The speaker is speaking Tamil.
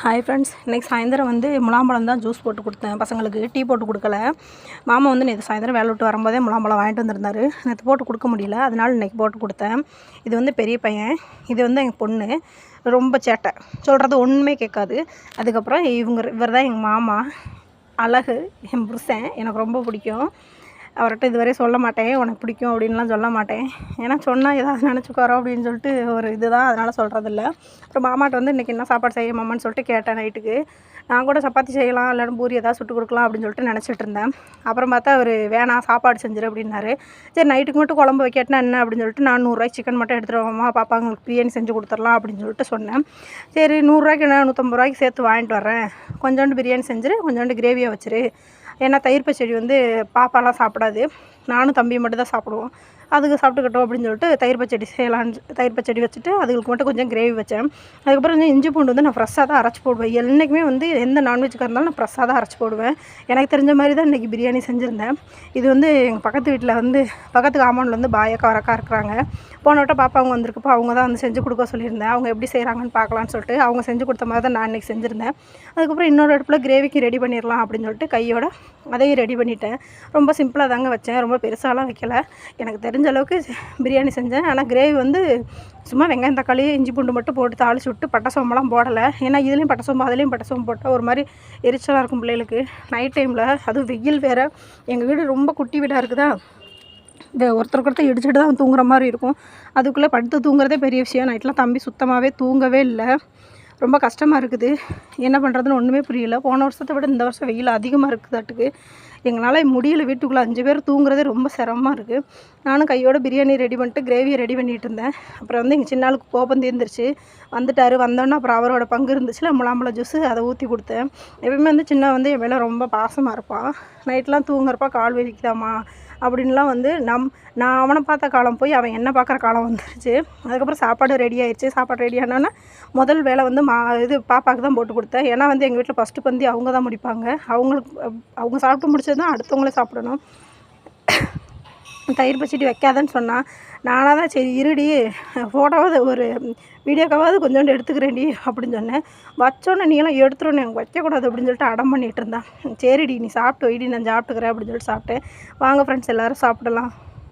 ஹாய் ஃப்ரெண்ட்ஸ், இன்றைக்கி சாயந்தரம் முலாம்பழம் தான் ஜூஸ் போட்டு கொடுத்தேன். பசங்களுக்கு டீ போட்டு கொடுக்கல. மாமா நேற்று சாயந்தரம் வேலை விட்டு வரும்போதே முலாம்பழம் வாங்கிட்டு வந்திருந்தார். நேற்று போட்டு கொடுக்க முடியல, அதனால் இன்றைக்கி போட்டு கொடுத்தேன். இது பெரிய பையன், இது எங்கள் பொண்ணு. ரொம்ப சேட்டை, சொல்கிறது ஒன்றுமே கேட்காது. அதுக்கப்புறம் இவர் தான் எங்கள் மாமா. அழகு, என் புருஷன். எனக்கு ரொம்ப பிடிக்கும். அவர்கிட்ட இதுவரை சொல்ல மாட்டேன் உனக்கு பிடிக்கும் அப்படின்லாம் சொல்ல மாட்டேன். ஏன்னா சொன்னால் ஏதாவது நினச்சிக்கோறோம் அப்படின்னு சொல்லிட்டு ஒரு இதுதான், அதனால் சொல்கிறதில்ல. அப்புறம் மாமாட்ட இன்றைக்கி என்ன சாப்பாடு செய்ய மாமான்னு சொல்லிட்டு கேட்டேன் நைட்டுக்கு. நான் கூட சப்பாத்தி செய்யலாம், இல்லைன்னா பூரி ஏதாவது சுட்டு கொடுக்கலாம் அப்படின்னு சொல்லிட்டு நினச்சிட்டு இருந்தேன். அப்புறம் பார்த்தா அவர் வேணாம் சாப்பாடு செஞ்சிரு அப்படின்னாரு. சரி நைட்டுக்கு மட்டும் குழம்பு வைக்கட்டினா என்ன அப்படின்னு சொல்லிட்டு நான் 100 சிக்கன் மட்டும் எடுத்துகிட்டு வாமா பாப்பாங்களுக்கு பிரியாணி செஞ்சு கொடுத்துடலாம் அப்படின்னு சொல்லிட்டு சொன்னேன். சரி 100 என்ன 150 சேர்த்து வாங்கிட்டு வரேன், கொஞ்சோண்டு பிரியாணி செஞ்சுரு, கொஞ்சோண்டு கிரேவியாக வச்சிரு. ஏன்னா தயிர் பச்சடி பாப்பாலாம் சாப்பிடாது, நானும் தம்பி மட்டும் தான் சாப்பிடுவோம். அதுக்கு சாப்பிட்டுக்கிட்டோம் அப்படின்னு சொல்லிட்டு தயிர் பச்சடி செய்யலான்னு தயிர் பச்சடி வச்சுட்டு அதுக்கு மட்டும் கொஞ்சம் கிரேவி வச்சேன். அதுக்கப்புறம் இஞ்சி பூண்டு நான் ஃப்ரெஷ்ஷாக தான் அரைச்சி போடுவேன். என்றைக்குமே எந்த நான்வெஜ்ஜுக்காக இருந்தாலும் நான் ஃப்ரெஷ்ஷாக தான் அரைச்சி போடுவேன். எனக்கு தெரிஞ்ச மாதிரி தான் இன்றைக்கி பிரியாணி செஞ்சுருந்தேன். இது எங்கள் பக்கத்து வீட்டில் பக்கத்து காம்பவுண்டில் பாயக்கா வரக்கா இருக்கிறாங்க. போன வட்டம் பாப்பா அவங்க வந்திருக்கப்போ அவங்க தான் செஞ்சு கொடுக்க சொல்லியிருந்தேன். அவங்க எப்படி செய்கிறாங்கன்னு பார்க்கலான்னு சொல்லிட்டு அவங்க செஞ்சு கொடுத்த மாதிரி தான் நான் இன்றைக்கி செஞ்சுருந்தேன். அதுக்கப்புறம் இன்னொரு அடுப்பில் கிரேவிக்கு ரெடி பண்ணிடலாம் அப்படின்னு சொல்லிட்டு கையோட அதையும் ரெடி பண்ணிட்டேன். ரொம்ப சிம்பிளாக தாங்க வச்சேன், ரொம்ப பெருசாலாம் வைக்கல. எனக்கு தெரிஞ்ச அளவுக்கு பிரியாணி செஞ்சேன். ஆனால் கிரேவி சும்மா வெங்காயம் தக்காளி இஞ்சி பூண்டு மட்டும் போட்டு தாளிச்சு விட்டு பட்டை சோம்பெல்லாம் போடலை. ஏன்னா இதுலேயும் பட்டை சோம்பு அதுலேயும் பட்டை சோம்பு போட்டால் ஒரு மாதிரி எரிச்சலாக இருக்கும் பிள்ளைகளுக்கு நைட் டைமில். அதுவும் வெயில் வேறு. எங்கள் வீடு ரொம்ப குட்டி வீடாக இருக்குதா, ஒருத்தருக்கு இடிச்சுட்டு தான் தூங்குற மாதிரி இருக்கும். அதுக்குள்ளே படுத்து தூங்குறதே பெரிய விஷயம். நைட்லாம் தம்பி சுத்தமாகவே தூங்கவே இல்லை. ரொம்ப கஷ்டமாக இருக்குது. என்ன பண்ணுறதுன்னு ஒன்றுமே புரியல. போன வருஷத்தை விட இந்த வருஷம் வெயில் அதிகமாக இருக்குதாட்டுக்கு. எங்களால் முடியல, வீட்டுக்குள்ளே 5 பேர் தூங்குறதே ரொம்ப சிரமமாக இருக்குது. நானும் கையோட பிரியாணி ரெடி பண்ணிட்டு கிரேவியை ரெடி பண்ணிகிட்டு இருந்தேன். அப்புறம் எங்கள் சின்னாளுக்கு கோபம் தீர்ந்துருச்சு, வந்துட்டார். வந்தோன்னே அப்புறம் அவரோட பங்கு இருந்துச்சுல முலாம்பழம் ஜூஸு, அதை ஊற்றி கொடுத்தேன். எப்பவுமே சின்ன என் மேலே ரொம்ப பாசமாக இருப்பான். நைட்லாம் தூங்குறப்பா கால் வலிக்குதாம்மா அப்படின்லாம் நான் அவனை பார்த்த காலம் போய் அவன் என்ன பார்க்குற காலம் வந்துருச்சு. அதுக்கப்புறம் சாப்பாடு ரெடி ஆயிடுச்சு. சாப்பாடு ரெடி ஆனோன்னா முதல் வேலை பாப்பாவுக்கு தான் போட்டு கொடுத்தேன். ஏன்னா எங்கள் வீட்டில் ஃபஸ்ட்டு பந்தி அவங்க தான் முடிப்பாங்க. அவங்க சாப்பிட்டு முடிச்சது தான் அடுத்தவங்களே சாப்பிடணும். தயிர் பச்சடி வைக்காதன்னு சொன்னால் நானாக தான் சரி இருடி ஃபோட்டோவாவது ஒரு வீடியோக்காவது கொஞ்சோண்டு எடுத்துக்கிறேன்டி அப்படின்னு சொன்னேன். வச்சோன்னே நீங்களாம் எடுத்துருன்னு எனக்கு வைக்கக்கூடாது அப்படின்னு சொல்லிட்டு அடம் பண்ணிகிட்டு இருந்தான். சரிடி நீ சாப்பிட்டு வைடி, நான் சாப்பிட்டுக்கிறேன் அப்படின்னு சொல்லிட்டு சாப்பிட்டேன். வாங்க ஃப்ரெண்ட்ஸ் எல்லோரும் சாப்பிடலாம்.